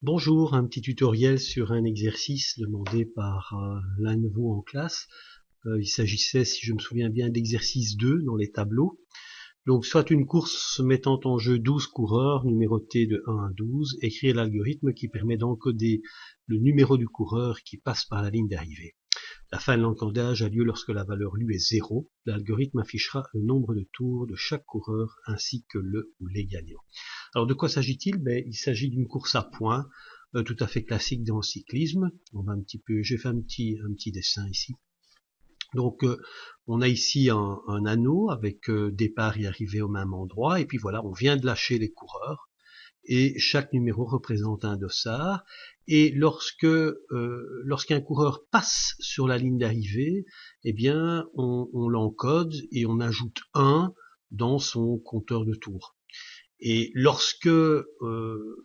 Bonjour, un petit tutoriel sur un exercice demandé par l'un de vous en classe. Il s'agissait, si je me souviens bien, d'exercice 2 dans les tableaux. Donc, soit une course mettant en jeu 12 coureurs numérotés de 1 à 12, écrire l'algorithme qui permet d'encoder le numéro du coureur qui passe par la ligne d'arrivée. La fin de l'encodage a lieu lorsque la valeur lu est 0. L'algorithme affichera le nombre de tours de chaque coureur ainsi que le ou les gagnants. Alors de quoi s'agit-il? Il s'agit d'une course à points tout à fait classique dans le cyclisme. J'ai fait un petit dessin ici. Donc on a ici un anneau avec départ et arrivée au même endroit, et puis voilà, on vient de lâcher les coureurs, et chaque numéro représente un dossard, et lorsqu'un coureur passe sur la ligne d'arrivée, eh bien on l'encode et on ajoute 1 dans son compteur de tours. Et lorsque,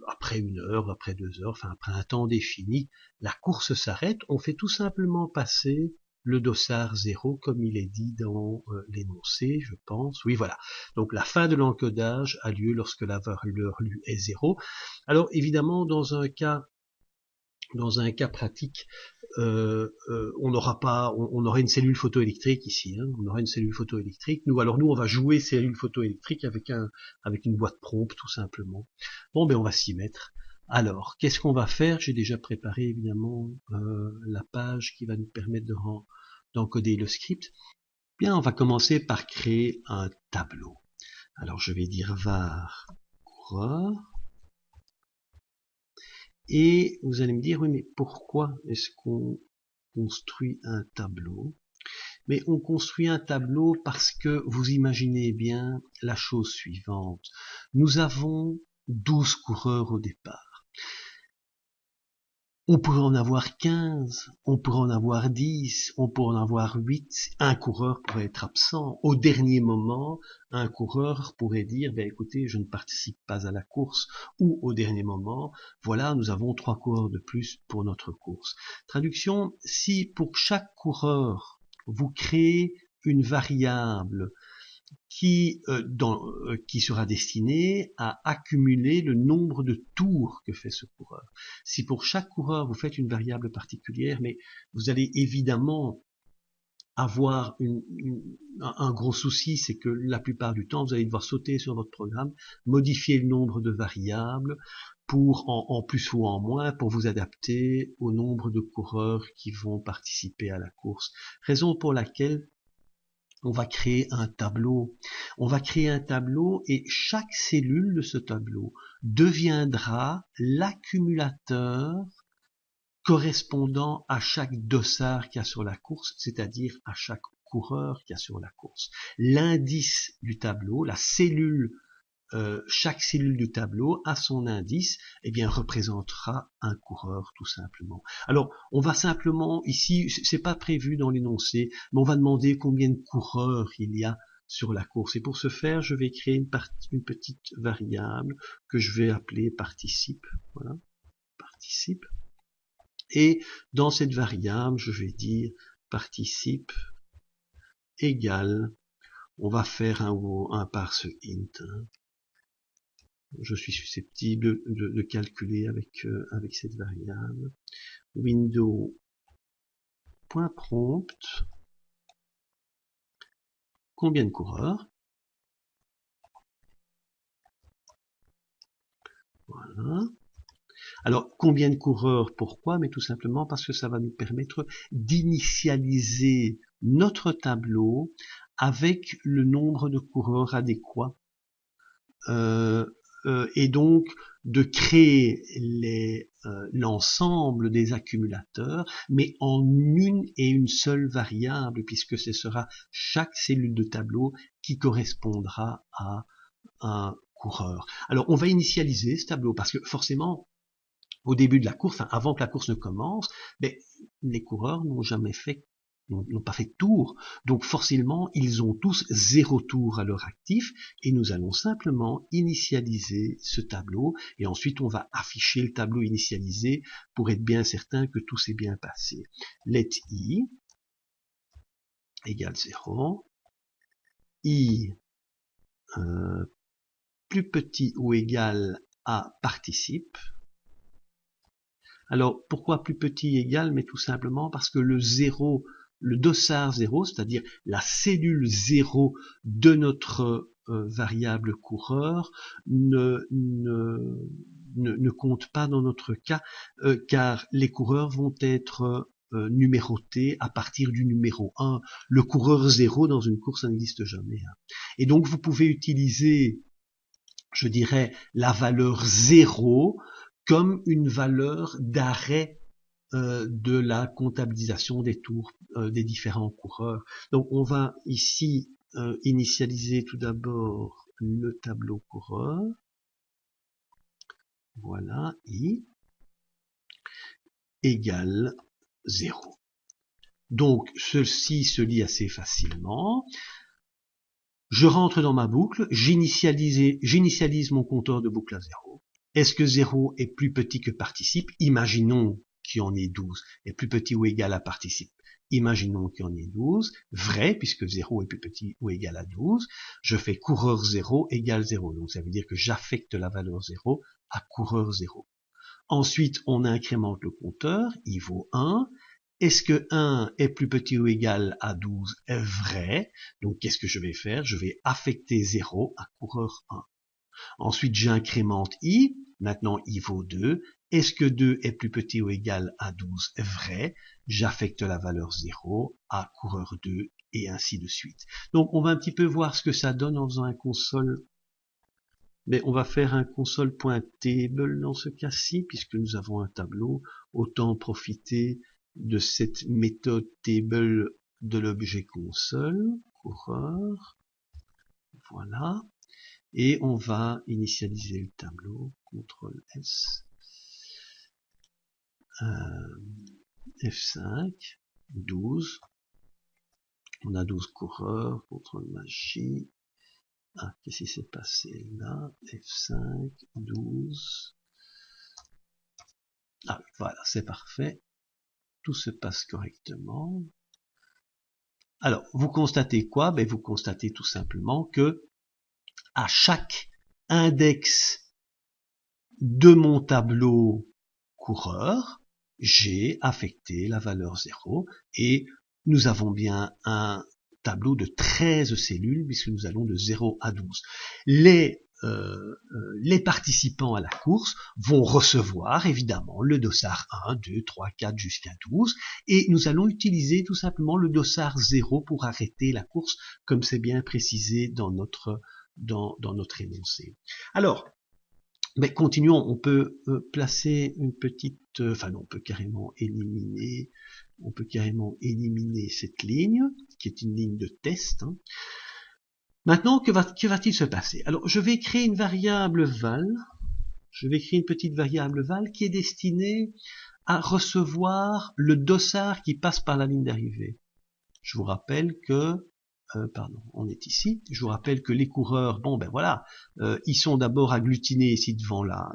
après 1 heure, après 2 heures, enfin après un temps défini, la course s'arrête, on fait tout simplement passer le dossard 0, comme il est dit dans l'énoncé, je pense. Oui, voilà. Donc la fin de l'encodage a lieu lorsque la valeur lue est 0. Alors évidemment, dans un cas pratique, on n'aura pas, on aurait une cellule photoélectrique ici, hein, on aurait une cellule photoélectrique. Nous, on va jouer cellule photoélectrique avec une boîte prompt, tout simplement. Bon, on va s'y mettre. Alors, qu'est-ce qu'on va faire? J'ai déjà préparé, évidemment, la page qui va nous permettre d'encoder le script. Bien, on va commencer par créer un tableau. Alors, je vais dire var coureur. Et vous allez me dire, oui, mais pourquoi est-ce qu'on construit un tableau? Mais on construit un tableau parce que vous imaginez bien la chose suivante. Nous avons 12 coureurs au départ. On pourrait en avoir 15, on pourrait en avoir 10, on pourrait en avoir 8. Un coureur pourrait être absent. Au dernier moment, un coureur pourrait dire, écoutez, je ne participe pas à la course. Ou au dernier moment, voilà, nous avons 3 coureurs de plus pour notre course. Traduction, si pour chaque coureur, vous créez une variable qui sera destiné à accumuler le nombre de tours que fait ce coureur. Si pour chaque coureur vous faites une variable particulière, mais vous allez évidemment avoir un gros souci, c'est que la plupart du temps, vous allez devoir sauter sur votre programme, modifier le nombre de variables pour en plus ou en moins pour vous adapter au nombre de coureurs qui vont participer à la course. Raison pour laquelle on va créer un tableau. On va créer un tableau et chaque cellule de ce tableau deviendra l'accumulateur correspondant à chaque dossard qu'il y a sur la course, c'est-à-dire à chaque coureur qu'il y a sur la course. L'indice du tableau, chaque cellule du tableau a son indice, représentera un coureur tout simplement. Alors, on va simplement, ici, c'est pas prévu dans l'énoncé, mais on va demander combien de coureurs il y a sur la course. Et pour ce faire, je vais créer une petite variable que je vais appeler participe. Voilà, participe. Et dans cette variable, je vais dire participe égale, on va faire un parse int, je suis susceptible de calculer avec cette variable. Window.prompt, combien de coureurs? Voilà. Alors, combien de coureurs? Pourquoi? Mais tout simplement parce que ça va nous permettre d'initialiser notre tableau avec le nombre de coureurs adéquat. Et donc de créer l'ensemble des accumulateurs, mais en une et une seule variable, puisque ce sera chaque cellule de tableau qui correspondra à un coureur. Alors on va initialiser ce tableau, parce que forcément, au début de la course, enfin, avant que la course ne commence, les coureurs n'ont pas fait de tour. Donc forcément, ils ont tous 0 tour à leur actif et nous allons simplement initialiser ce tableau et ensuite on va afficher le tableau initialisé pour être bien certain que tout s'est bien passé. Let i égale 0, i plus petit ou égal à participe, Alors, pourquoi plus petit égal? Mais tout simplement parce que le zéro, le dossard zéro, c'est-à-dire la cellule zéro de notre variable coureur, ne compte pas dans notre cas, car les coureurs vont être numérotés à partir du numéro 1. Le coureur 0 dans une course, ça n'existe jamais. Et donc vous pouvez utiliser, je dirais, la valeur 0 comme une valeur d'arrêt de la comptabilisation des tours des différents coureurs. Donc on va ici initialiser tout d'abord le tableau coureur. Voilà, i égale 0. Donc ceci se lit assez facilement. Je rentre dans ma boucle, j'initialise mon compteur de boucle à 0. Est-ce que 0 est plus petit que participe? Imaginons qu'il y en ait 12. Est plus petit ou égal à participe? Imaginons qu'il y en ait 12. Vrai, puisque 0 est plus petit ou égal à 12. Je fais coureur 0 égale 0. Donc ça veut dire que j'affecte la valeur 0 à coureur 0. Ensuite, on incrémente le compteur, il vaut 1. Est-ce que 1 est plus petit ou égal à 12? Est vrai. Donc, qu'est-ce que je vais faire? Je vais affecter 0 à coureur 1. Ensuite, j'incrémente i. Maintenant, i vaut 2. Est-ce que 2 est plus petit ou égal à 12? Est vrai. J'affecte la valeur 0 à coureur 2 et ainsi de suite. Donc, on va un petit peu voir ce que ça donne en faisant un console. Mais on va faire un console.table dans ce cas-ci, puisque nous avons un tableau. Autant profiter de cette méthode table de l'objet console, coureur, voilà, et on va initialiser le tableau, CTRL S, F5, 12, on a 12 coureurs, CTRL Magie, qu'est-ce qui s'est passé là, F5, 12, voilà, c'est parfait. Tout se passe correctement. Alors, vous constatez quoi? Ben, vous constatez tout simplement que à chaque index de mon tableau coureur, j'ai affecté la valeur 0 et nous avons bien un tableau de 13 cellules puisque nous allons de 0 à 12. Les participants à la course vont recevoir évidemment le dossard 1, 2, 3, 4 jusqu'à 12 et nous allons utiliser tout simplement le dossard 0 pour arrêter la course comme c'est bien précisé dans notre énoncé. Alors, mais continuons, on peut placer une petite, enfin non, on peut carrément éliminer cette ligne qui est une ligne de test. Maintenant, que va-t-il se passer? Alors, je vais créer une variable val. Je vais créer une petite variable val qui est destinée à recevoir le dossard qui passe par la ligne d'arrivée. Je vous rappelle que, on est ici. Je vous rappelle que les coureurs, bon ben voilà, ils sont d'abord agglutinés ici devant la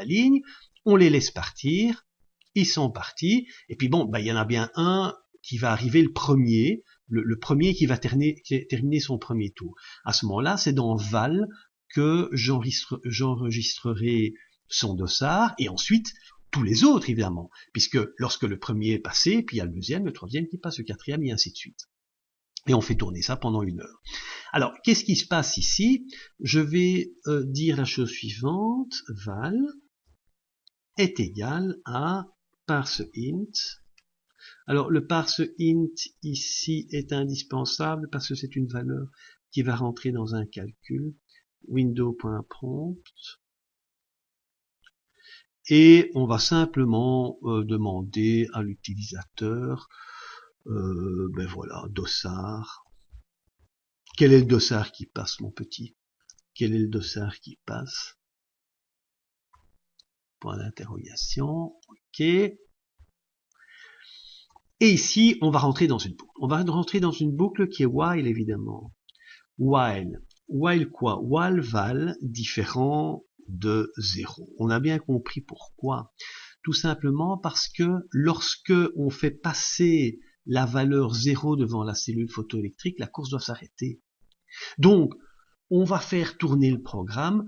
ligne. On les laisse partir. Ils sont partis. Et puis bon, ben il y en a bien un qui va arriver le premier. Le premier qui va terminer son premier tour. À ce moment-là, c'est dans val que j'enregistrerai son dossard et ensuite tous les autres évidemment, puisque lorsque le premier est passé, puis il y a le deuxième, le troisième qui passe, le quatrième et ainsi de suite. Et on fait tourner ça pendant 1 heure. Alors, qu'est-ce qui se passe ici? Je vais dire la chose suivante, val est égal à parseInt. Alors, le parseInt ici est indispensable parce que c'est une valeur qui va rentrer dans un calcul. Window.prompt. Et on va simplement demander à l'utilisateur, ben voilà, dossard. Quel est le dossard qui passe, mon petit? Quel est le dossard qui passe? Point d'interrogation. Ok. Et ici, on va rentrer dans une boucle. On va rentrer dans une boucle qui est while, évidemment. While. While quoi? While val différent de 0. On a bien compris pourquoi. Tout simplement parce que lorsque on fait passer la valeur 0 devant la cellule photoélectrique, la course doit s'arrêter. Donc, on va faire tourner le programme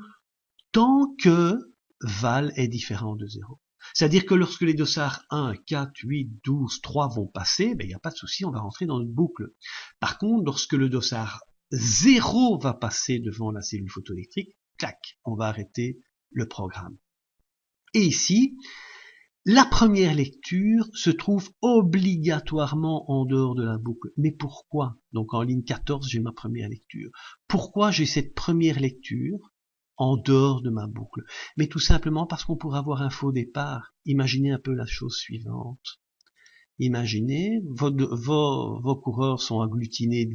tant que val est différent de 0. C'est-à-dire que lorsque les dossards 1, 4, 8, 12, 3 vont passer, il n'y a pas de souci, on va rentrer dans une boucle. Par contre, lorsque le dossard 0 va passer devant la cellule photoélectrique, clac, on va arrêter le programme. Et ici, la première lecture se trouve obligatoirement en dehors de la boucle. Mais pourquoi? Donc en ligne 14, j'ai ma première lecture. Pourquoi j'ai cette première lecture en dehors de ma boucle? Mais tout simplement parce qu'on pourrait avoir un faux départ. Imaginez un peu la chose suivante. Imaginez, vos coureurs sont agglutinés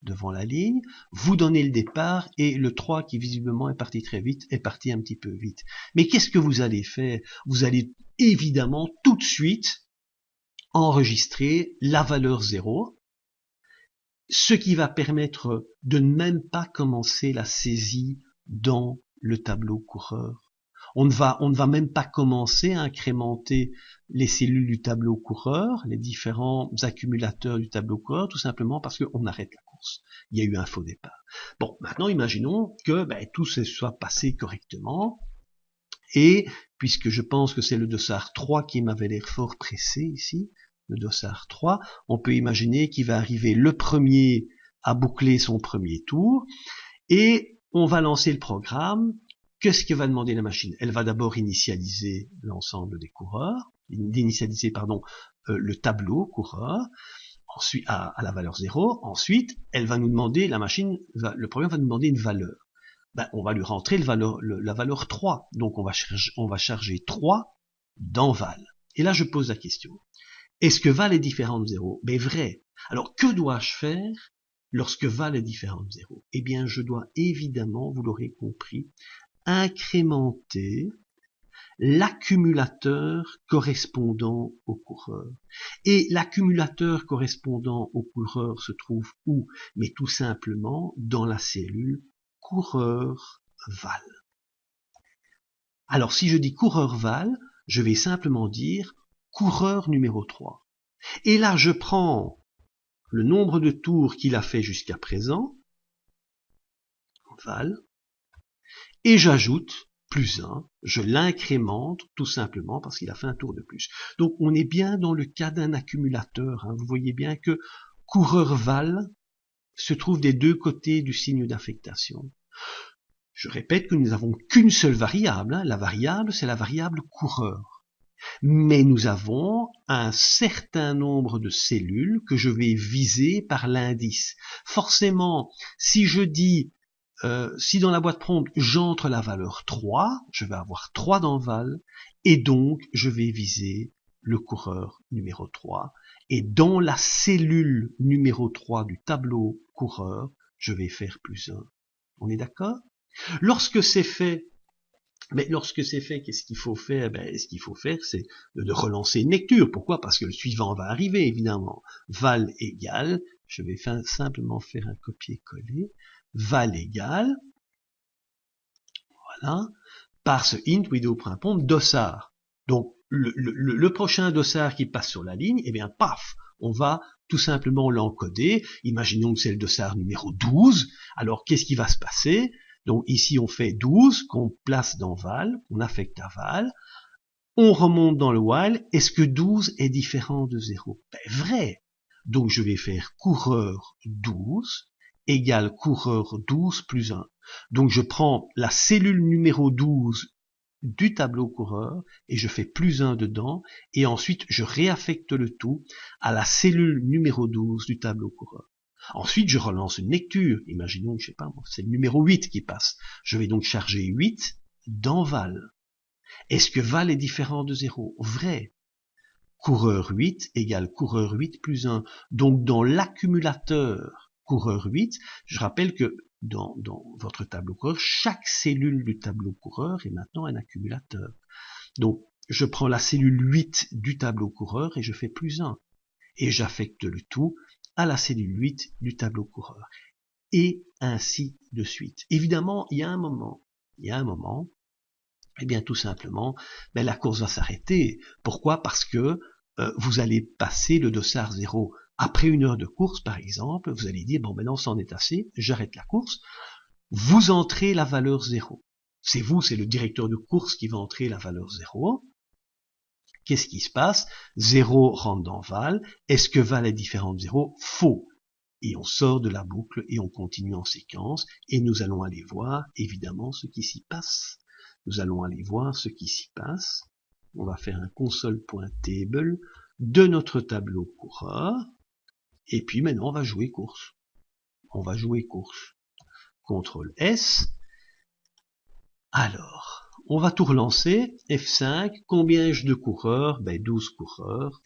devant la ligne, vous donnez le départ et le 3 qui visiblement est parti très vite est parti un petit peu vite. Mais qu'est-ce que vous allez faire? Vous allez évidemment tout de suite enregistrer la valeur 0, ce qui va permettre de ne même pas commencer la saisie dans le tableau coureur. On ne va même pas commencer à incrémenter les cellules du tableau coureur, les différents accumulateurs du tableau coureur, tout simplement parce qu'on arrête la course. Il y a eu un faux départ. Bon, maintenant imaginons que tout se soit passé correctement, et puisque je pense que c'est le dossard 3 qui m'avait l'air fort pressé ici, le dossard 3, on peut imaginer qu'il va arriver le premier à boucler son premier tour, et on va lancer le programme. Qu'est-ce que va demander la machine? Elle va d'abord initialiser l'ensemble des coureurs, le tableau coureur, ensuite à la valeur 0. Ensuite, elle va nous demander, le programme va nous demander une valeur. On va lui rentrer la valeur 3. Donc on va charger 3 dans val. Et là, je pose la question. Est-ce que val est différent de 0? Vrai. Alors, que dois-je faire lorsque val est différent de 0? Eh bien, je dois évidemment, vous l'aurez compris, incrémenter l'accumulateur correspondant au coureur. Et l'accumulateur correspondant au coureur se trouve où? Mais tout simplement dans la cellule coureur val. Alors si je dis coureur val, je vais simplement dire coureur numéro 3. Et là je prends le nombre de tours qu'il a fait jusqu'à présent, val, et j'ajoute plus 1, je l'incrémente tout simplement parce qu'il a fait un tour de plus. Donc on est bien dans le cas d'un accumulateur. Vous voyez bien que coureur val se trouve des deux côtés du signe d'affectation. Je répète que nous n'avons qu'une seule variable. La variable, c'est la variable coureur. Mais nous avons un certain nombre de cellules que je vais viser par l'indice. Forcément, si je dis si dans la boîte prompt j'entre la valeur 3, je vais avoir 3 dans val, et donc je vais viser le coureur numéro 3. Et dans la cellule numéro 3 du tableau coureur, je vais faire plus 1. On est d'accord? Lorsque c'est fait, qu'est-ce qu'il faut faire? Ce qu'il faut faire, c'est de relancer une lecture. Pourquoi? Parce que le suivant va arriver, évidemment. Val égale, je vais simplement faire un copier-coller, val égale, voilà, par ce int widow.pom dossard. Donc, le prochain dossard qui passe sur la ligne, paf, on va tout simplement l'encoder. Imaginons que c'est le dossard numéro 12. Alors, qu'est-ce qui va se passer? Donc, ici, on fait 12, qu'on place dans val, qu'on affecte à val. On remonte dans le while. Est-ce que 12 est différent de 0? Vrai. Donc, je vais faire coureur 12 égale coureur 12 plus 1. Donc je prends la cellule numéro 12 du tableau coureur et je fais plus 1 dedans et ensuite je réaffecte le tout à la cellule numéro 12 du tableau coureur. Ensuite je relance une lecture. Imaginons que, c'est le numéro 8 qui passe. Je vais donc charger 8 dans val. Est-ce que val est différent de 0? Vrai. Coureur 8 égale coureur 8 plus 1. Donc dans l'accumulateur coureur 8, je rappelle que dans votre tableau coureur, chaque cellule du tableau coureur est maintenant un accumulateur. Donc, je prends la cellule 8 du tableau coureur et je fais plus 1. Et j'affecte le tout à la cellule 8 du tableau coureur. Et ainsi de suite. Évidemment, il y a un moment, tout simplement, la course va s'arrêter. Pourquoi? Parce que vous allez passer le dossard 0. Après une heure de course, par exemple, vous allez dire, maintenant, c'en est assez, j'arrête la course. Vous entrez la valeur 0. C'est le directeur de course qui va entrer la valeur 0. qu'est-ce qui se passe? 0 rentre dans val. Est-ce que val est différent de 0? Faux. Et on sort de la boucle et on continue en séquence et nous allons aller voir évidemment ce qui s'y passe. Nous allons aller voir ce qui s'y passe. On va faire un console.table de notre tableau coureur et puis maintenant on va jouer course. On va jouer course. CTRL S. Alors, on va tout relancer. F5. Combien ai-je de coureurs? 12 coureurs.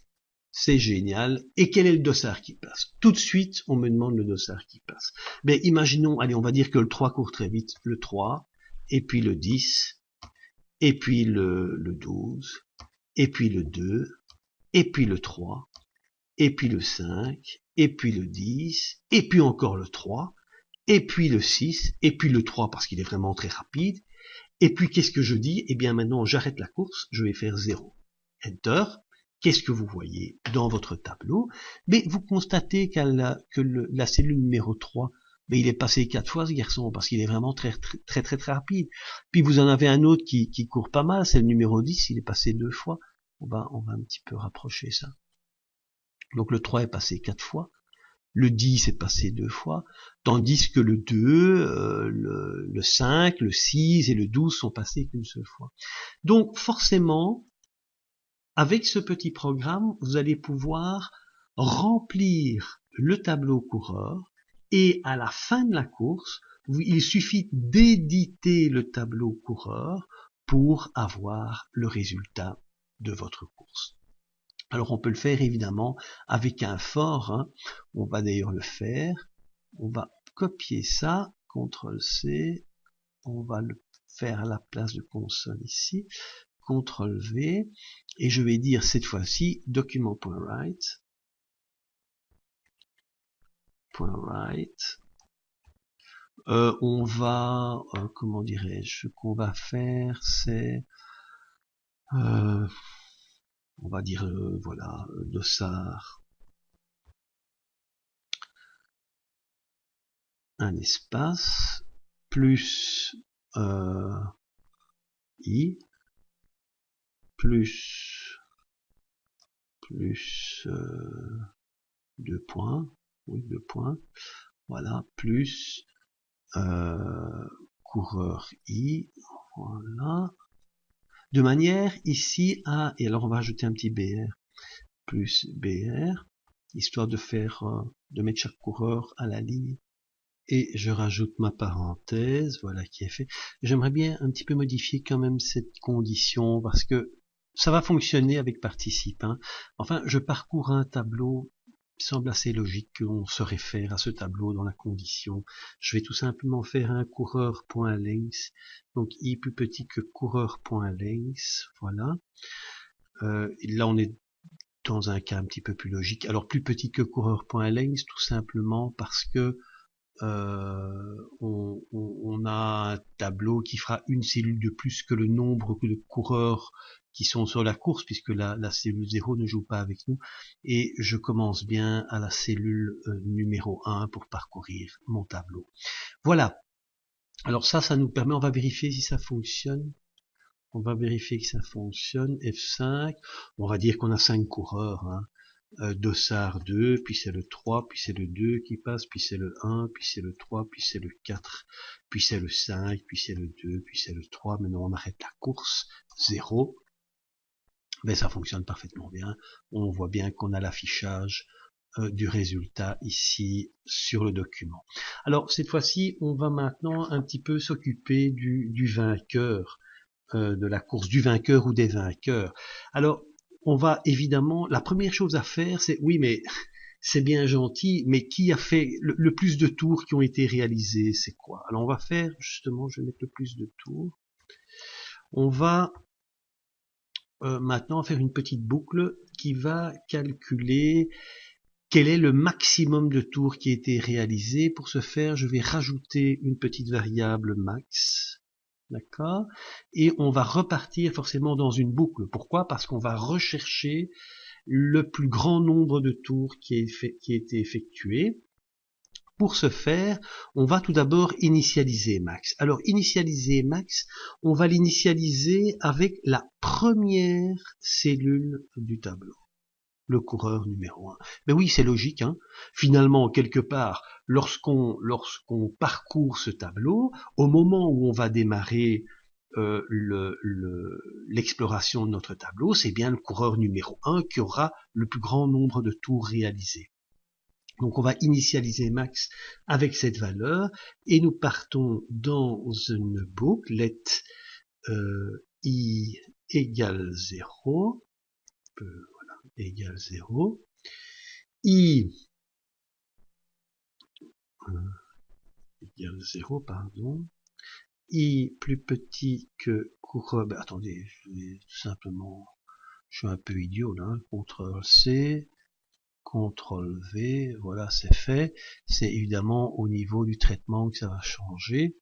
C'est génial. Et quel est le dossard qui passe? Tout de suite, on me demande le dossard qui passe. Imaginons, allez, on va dire que le 3 court très vite. Le 3, et puis le 10, et puis le 12, et puis le 2, et puis le 3, et puis le 5, et puis le 10, et puis encore le 3, et puis le 6, et puis le 3 parce qu'il est vraiment très rapide. Et puis qu'est-ce que je dis? Eh bien maintenant, j'arrête la course, je vais faire 0. Enter. Qu'est-ce que vous voyez dans votre tableau? Mais vous constatez que la cellule numéro 3, il est passé 4 fois ce garçon, parce qu'il est vraiment très rapide. Puis vous en avez un autre qui court pas mal, c'est le numéro 10, il est passé 2 fois. On va un petit peu rapprocher ça. Donc le 3 est passé 4 fois. Le 10 est passé 2 fois, tandis que le 2, le 5, le 6 et le 12 sont passés qu'une seule fois. Donc forcément, avec ce petit programme, vous allez pouvoir remplir le tableau coureur et à la fin de la course, il suffit d'éditer le tableau coureur pour avoir le résultat de votre course. Alors on peut le faire évidemment avec un for, hein. On va d'ailleurs le faire. On va copier ça, CTRL-C, on va le faire à la place de console ici. CTRL-V, et je vais dire cette fois-ci document.write, on va, comment dirais-je, ce qu'on va faire, c'est, on va dire, voilà, dossard, un espace, plus i, plus 2 points, oui, 2 points, voilà, plus coureur i, voilà, de manière ici à, et alors on va ajouter un petit br, plus br, histoire de faire, de mettre chaque coureur à la ligne, et je rajoute ma parenthèse, voilà qui est fait. J'aimerais bien un petit peu modifier quand même cette condition, parce que ça va fonctionner avec participe, hein. Enfin, je parcours un tableau, il semble assez logique qu'on se réfère à ce tableau dans la condition. Je vais tout simplement faire un coureur.length, donc i plus petit que coureur.length, voilà. Là on est dans un cas un petit peu plus logique. Alors plus petit que coureur.length, tout simplement parce que on a un tableau qui fera une cellule de plus que le nombre de coureurs qui sont sur la course, puisque la cellule 0 ne joue pas avec nous, et je commence bien à la cellule numéro 1 pour parcourir mon tableau. Voilà. Alors ça nous permet, on va vérifier si ça fonctionne. On va vérifier que ça fonctionne. F5, on va dire qu'on a 5 coureurs, hein. Dossard 2, puis c'est le 3, puis c'est le 2 qui passe, puis c'est le 1, puis c'est le 3, puis c'est le 4, puis c'est le 5, puis c'est le 2, puis c'est le 3. Maintenant on arrête la course, 0. Mais ça fonctionne parfaitement bien. On voit bien qu'on a l'affichage du résultat ici sur le document. Alors cette fois-ci, on va maintenant un petit peu s'occuper du vainqueur, de la course, du vainqueur ou des vainqueurs. Alors on va évidemment, la première chose à faire, c'est, oui, mais c'est bien gentil, mais qui a fait le plus de tours qui ont été réalisés, c'est quoi? Alors on va faire, justement, je vais mettre le plus de tours. On va maintenant faire une petite boucle qui va calculer quel est le maximum de tours qui a été réalisé. Pour ce faire, je vais rajouter une petite variable max. D'accord? Et on va repartir forcément dans une boucle. Pourquoi? Parce qu'on va rechercher le plus grand nombre de tours qui a été effectué pour ce faire, on va tout d'abord initialiser Max. Alors, initialiser Max, on va l'initialiser avec la première cellule du tableau, le coureur numéro 1. Mais oui, c'est logique, hein. Finalement, quelque part, lorsqu'on parcourt ce tableau, au moment où on va démarrer l'exploration de notre tableau, c'est bien le coureur numéro 1 qui aura le plus grand nombre de tours réalisés. Donc on va initialiser Max avec cette valeur et nous partons dans une boucle let I égale 0, voilà, égale 0, I égale 0, pardon, I plus petit que coureur, ben attendez, je vais tout simplement, je suis un peu idiot là, CTRL-C, CTRL-V, voilà, c'est fait. C'est évidemment au niveau du traitement que ça va changer.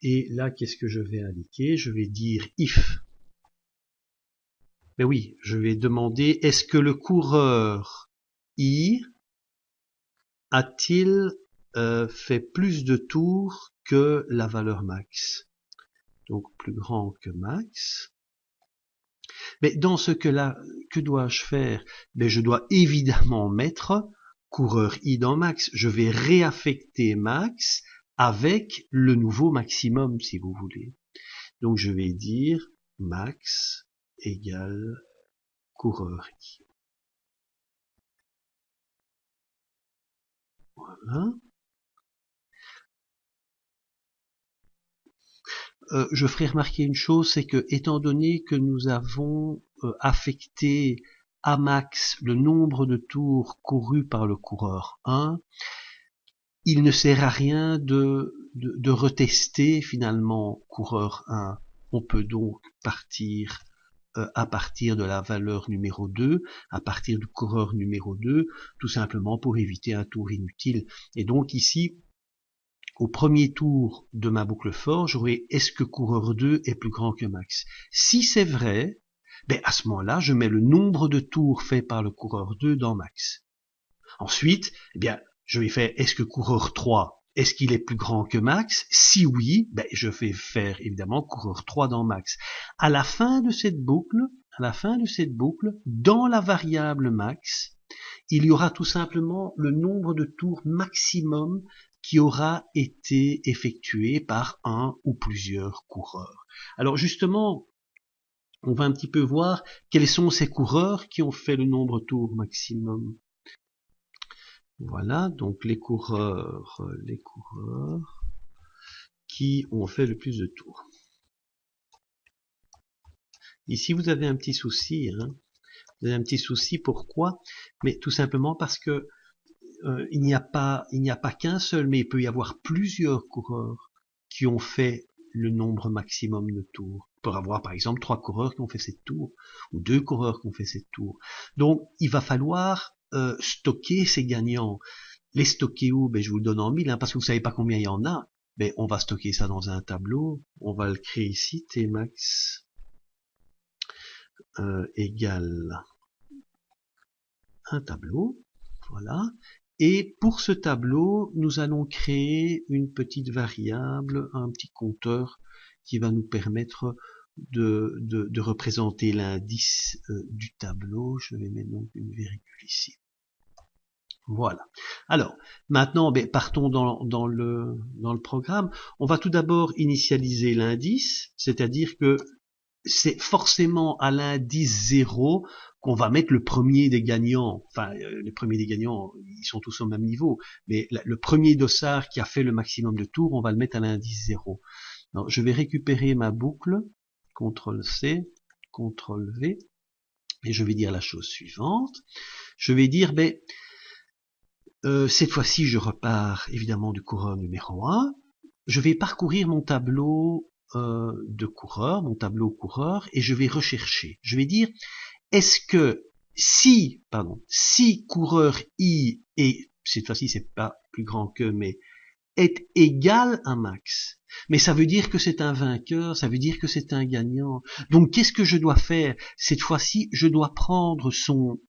Et là, qu'est-ce que je vais indiquer? Je vais dire if. Mais oui, je vais demander, est-ce que le coureur I a-t-il fait plus de tours que la valeur max? Donc plus grand que max. Mais dans ce cas-là, que dois-je faire? Mais je dois évidemment mettre coureur I dans max. Je vais réaffecter max avec le nouveau maximum, si vous voulez. Donc je vais dire max égale coureur I. Voilà. Je ferai remarquer une chose, c'est que étant donné que nous avons affecté à max le nombre de tours courus par le coureur 1, il ne sert à rien de retester finalement coureur 1. On peut donc partir à partir de la valeur numéro 2, à partir du coureur numéro 2, tout simplement pour éviter un tour inutile. Et donc ici, au premier tour de ma boucle for, j'aurai est-ce que coureur 2 est plus grand que max? Si c'est vrai, ben à ce moment-là, je mets le nombre de tours faits par le coureur 2 dans max. Ensuite, eh bien, je vais faire est-ce que coureur 3, est-ce qu'il est plus grand que max? Si oui, ben, je vais faire évidemment coureur 3 dans max. À la fin de cette boucle, dans la variable max, il y aura tout simplement le nombre de tours maximum qui aura été effectué par un ou plusieurs coureurs. Alors justement, on va un petit peu voir quels sont ces coureurs qui ont fait le nombre de tours maximum. Voilà, donc les coureurs qui ont fait le plus de tours. Ici, vous avez un petit souci, hein. Vous avez un petit souci, pourquoi? Mais tout simplement parce que il n'y a pas qu'un seul, mais il peut y avoir plusieurs coureurs qui ont fait le nombre maximum de tours. On peut avoir par exemple 3 coureurs qui ont fait 7 tours, ou 2 coureurs qui ont fait 7 tours. Donc il va falloir stocker ces gagnants. Les stocker où? Ben, je vous le donne en 1000, hein, parce que vous savez pas combien il y en a. Ben, on va stocker ça dans un tableau. On va le créer ici, tmax égale un tableau. Voilà. Et pour ce tableau, nous allons créer une petite variable, un petit compteur qui va nous permettre de représenter l'indice du tableau. Je vais mettre donc une virgule ici. Voilà. Alors, maintenant, ben, partons dans le programme. On va tout d'abord initialiser l'indice, c'est-à-dire que c'est forcément à l'indice 0 qu'on va mettre le premier des gagnants. Enfin, les premiers des gagnants, ils sont tous au même niveau, mais le premier dossard qui a fait le maximum de tours, on va le mettre à l'indice 0. Alors, je vais récupérer ma boucle, CTRL-C, CTRL-V, et je vais dire la chose suivante. Je vais dire, ben, cette fois-ci, je repars évidemment du coureur numéro 1. Je vais parcourir mon tableau de coureurs, mon tableau coureur, et je vais rechercher. Je vais dire, est-ce que si coureur I, et cette fois-ci c'est pas plus grand que, mais est égal à max. Mais ça veut dire que c'est un vainqueur, ça veut dire que c'est un gagnant. Donc qu'est-ce que je dois faire? Cette fois-ci, je dois prendre son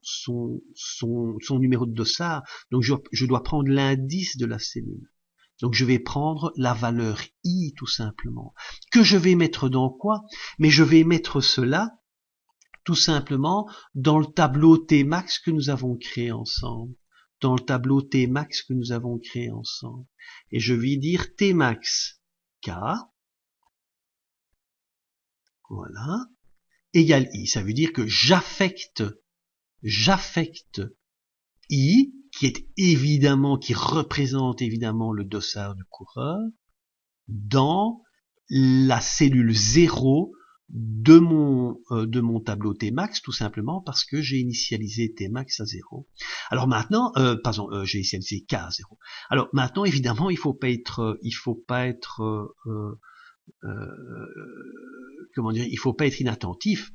numéro de dossard. Donc je dois prendre l'indice de la cellule. Donc je vais prendre la valeur I tout simplement. Que je vais mettre dans quoi? Mais je vais mettre cela tout simplement dans le tableau Tmax que nous avons créé ensemble. Dans le tableau Tmax que nous avons créé ensemble. Et je vais dire Tmax K, voilà, égale I. Ça veut dire que j'affecte I, qui représente évidemment le dossard du coureur, dans la cellule 0 de mon tableau Tmax, tout simplement parce que j'ai initialisé Tmax à 0. Alors maintenant, j'ai initialisé K à 0. Alors maintenant, évidemment, il faut pas être inattentif.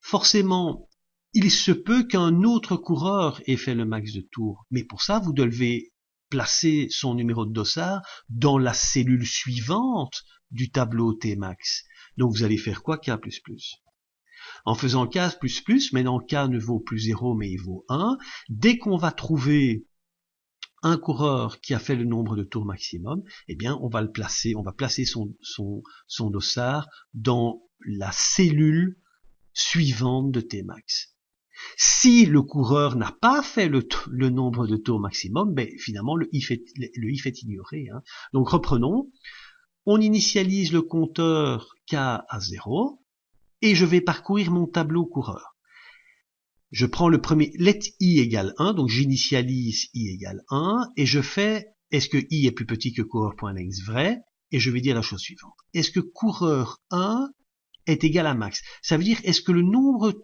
Forcément, il se peut qu'un autre coureur ait fait le max de tours, mais pour ça, vous devez placer son numéro de dossard dans la cellule suivante du tableau Tmax. Donc vous allez faire quoi? K++. En faisant K++, maintenant K ne vaut plus 0, mais il vaut 1. Dès qu'on va trouver un coureur qui a fait le nombre de tours maximum, eh bien on va placer son dossard dans la cellule suivante de Tmax. Si le coureur n'a pas fait le nombre de tours maximum, ben finalement le if est ignoré. Hein. Donc reprenons. On initialise le compteur K à 0 et je vais parcourir mon tableau coureur. Je prends le premier, let I égale 1, donc j'initialise I égale 1 et je fais, est-ce que I est plus petit que coureur.length? Vrai, et je vais dire la chose suivante. Est-ce que coureur 1 est égal à max? Ça veut dire, est-ce que le nombre de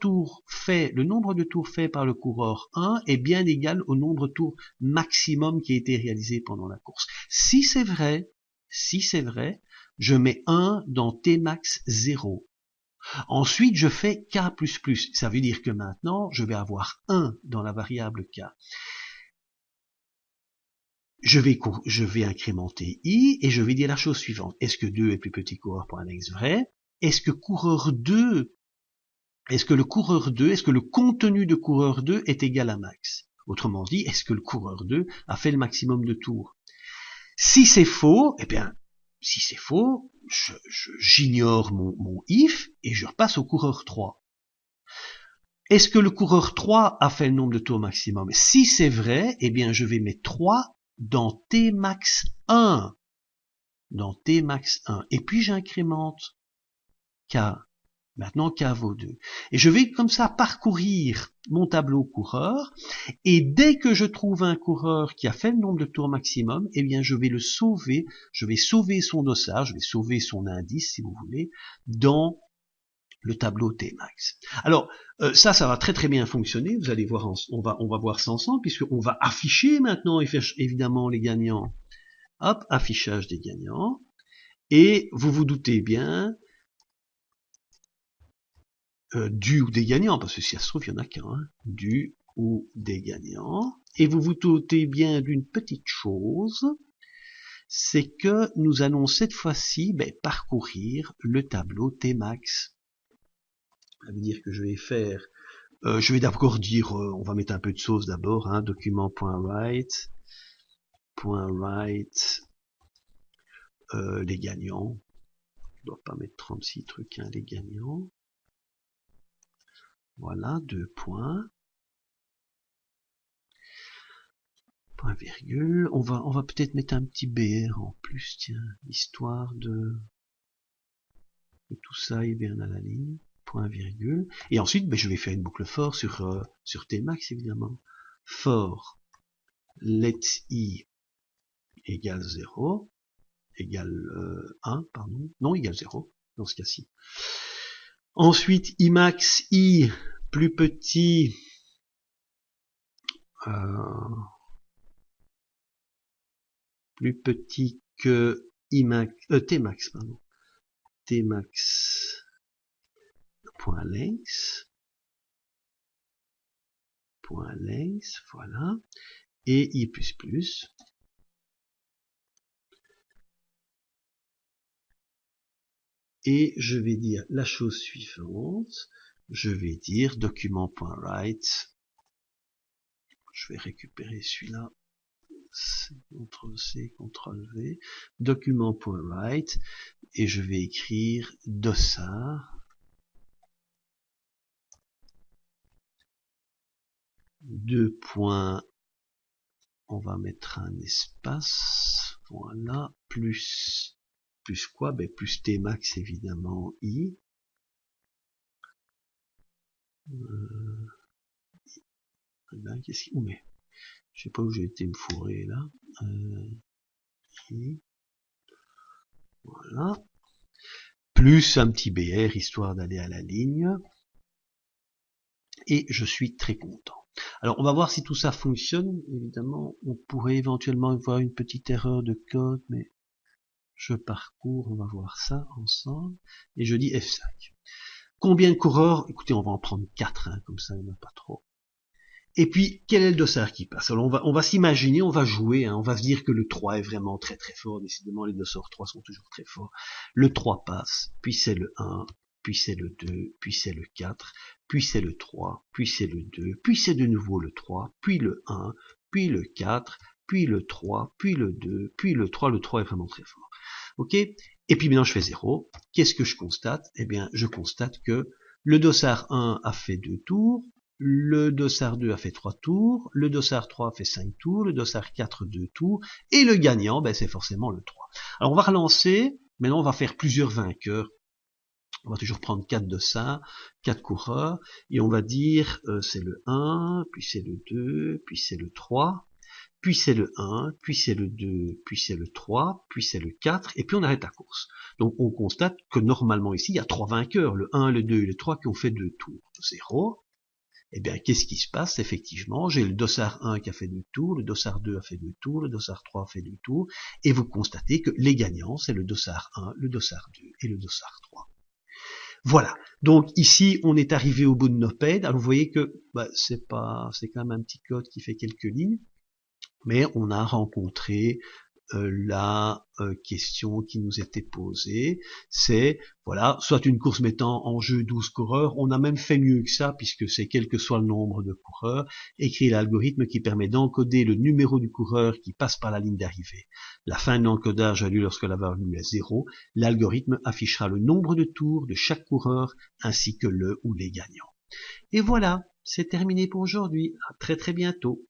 tours fait par le coureur 1 est bien égal au nombre de tours maximum qui a été réalisé pendant la course? Si c'est vrai, je mets 1 dans Tmax 0. Ensuite, je fais K++. Ça veut dire que maintenant, je vais avoir 1 dans la variable K. Je vais incrémenter I et je vais dire la chose suivante. Est-ce que 2 est plus petit que coureur.length? Vrai. Est-ce que le contenu de coureur 2 est égal à max? Autrement dit, est-ce que le coureur 2 a fait le maximum de tours? Si c'est faux, j'ignore mon if et je repasse au coureur 3. Est-ce que le coureur 3 a fait le nombre de tours maximum? Si c'est vrai, eh bien je vais mettre 3 dans Tmax 1. Et puis j'incrémente K. Maintenant, K vaut 2. Et je vais comme ça parcourir mon tableau coureur, et dès que je trouve un coureur qui a fait le nombre de tours maximum, eh bien je vais le sauver, je vais sauver son dossard, je vais sauver son indice, si vous voulez, dans le tableau Tmax. Alors, ça va très très bien fonctionner, vous allez voir, on va voir ça ensemble, puisqu'on va afficher maintenant, évidemment, les gagnants. Hop, affichage des gagnants, et vous vous doutez bien, du ou des gagnants, parce que si ça se trouve, il n'y en a qu'un, hein, du ou des gagnants. Et vous vous doutez bien d'une petite chose, c'est que nous allons cette fois-ci parcourir le tableau Tmax. Ça veut dire que je vais faire, je vais d'abord dire, on va mettre un peu de sauce d'abord, hein, document.write, les gagnants. Je ne dois pas mettre 36 trucs, hein, les gagnants. Voilà, 2 points. Point virgule. On va peut-être mettre un petit BR en plus, tiens, histoire de tout ça est bien à la ligne. Point virgule. Et ensuite, je vais faire une boucle for sur Tmax, évidemment. For let I égale 0, égale 1, pardon. Non, égale 0, dans ce cas-ci. Ensuite, Imax I plus petit que Tmax, pardon. Tmax point length, voilà, et I++, et je vais dire la chose suivante. Je vais dire document.write. Je vais récupérer celui-là. CTRL-C, CTRL-V. Document.write. Et je vais écrire dossard. Deux points. On va mettre un espace. Voilà. Plus quoi? Ben, plus Tmax évidemment I. Ben, qu'est-ce qu'il met? Je sais pas où j'ai été me fourrer là. I. Voilà. Plus un petit BR histoire d'aller à la ligne. Et je suis très content. Alors on va voir si tout ça fonctionne. Évidemment, on pourrait éventuellement avoir une petite erreur de code, mais je parcours, on va voir ça ensemble. Et je dis F5. Combien de coureurs? Écoutez, on va en prendre 4, hein, comme ça il n'y en a pas trop. Et puis, quel est le dossard qui passe? Alors on va s'imaginer, on va jouer, hein, on va se dire que le 3 est vraiment très très fort. Décidément, les dossards 3 sont toujours très forts. Le 3 passe, puis c'est le 1, puis c'est le 2, puis c'est le 4, puis c'est le 3, puis c'est le 2, puis c'est de nouveau le 3, puis le 1, puis le 4, puis le 3, puis le 2, puis le 3. Le 3 est vraiment très fort. Ok? Et puis maintenant je fais 0. Qu'est-ce que je constate? Eh bien, je constate que le dossard 1 a fait 2 tours, le dossard 2 a fait 3 tours, le dossard 3 a fait 5 tours, le dossard 4 2 tours, et le gagnant, ben, c'est forcément le 3. Alors on va relancer, maintenant on va faire plusieurs vainqueurs. On va toujours prendre 4 dossards, 4 coureurs, et on va dire c'est le 1, puis c'est le 2, puis c'est le 3, puis c'est le 1, puis c'est le 2, puis c'est le 3, puis c'est le 4, et puis on arrête la course. Donc on constate que normalement ici, il y a 3 vainqueurs, le 1, le 2 et le 3 qui ont fait 2 tours. 0. Eh bien, qu'est-ce qui se passe? Effectivement, j'ai le dossard 1 qui a fait 2 tours, le dossard 2 a fait 2 tours, le dossard 3 a fait 2 tours, et vous constatez que les gagnants, c'est le dossard 1, le dossard 2 et le dossard 3. Voilà. Donc ici, on est arrivé au bout de nos paids. Alors vous voyez que c'est quand même un petit code qui fait quelques lignes, mais on a rencontré la question qui nous était posée, c'est, voilà, soit une course mettant en jeu 12 coureurs, on a même fait mieux que ça, puisque c'est quel que soit le nombre de coureurs, écrit l'algorithme qui permet d'encoder le numéro du coureur qui passe par la ligne d'arrivée. La fin de l'encodage a lieu lorsque la valeur est 0, l'algorithme affichera le nombre de tours de chaque coureur, ainsi que le ou les gagnants. Et voilà, c'est terminé pour aujourd'hui, à très très bientôt.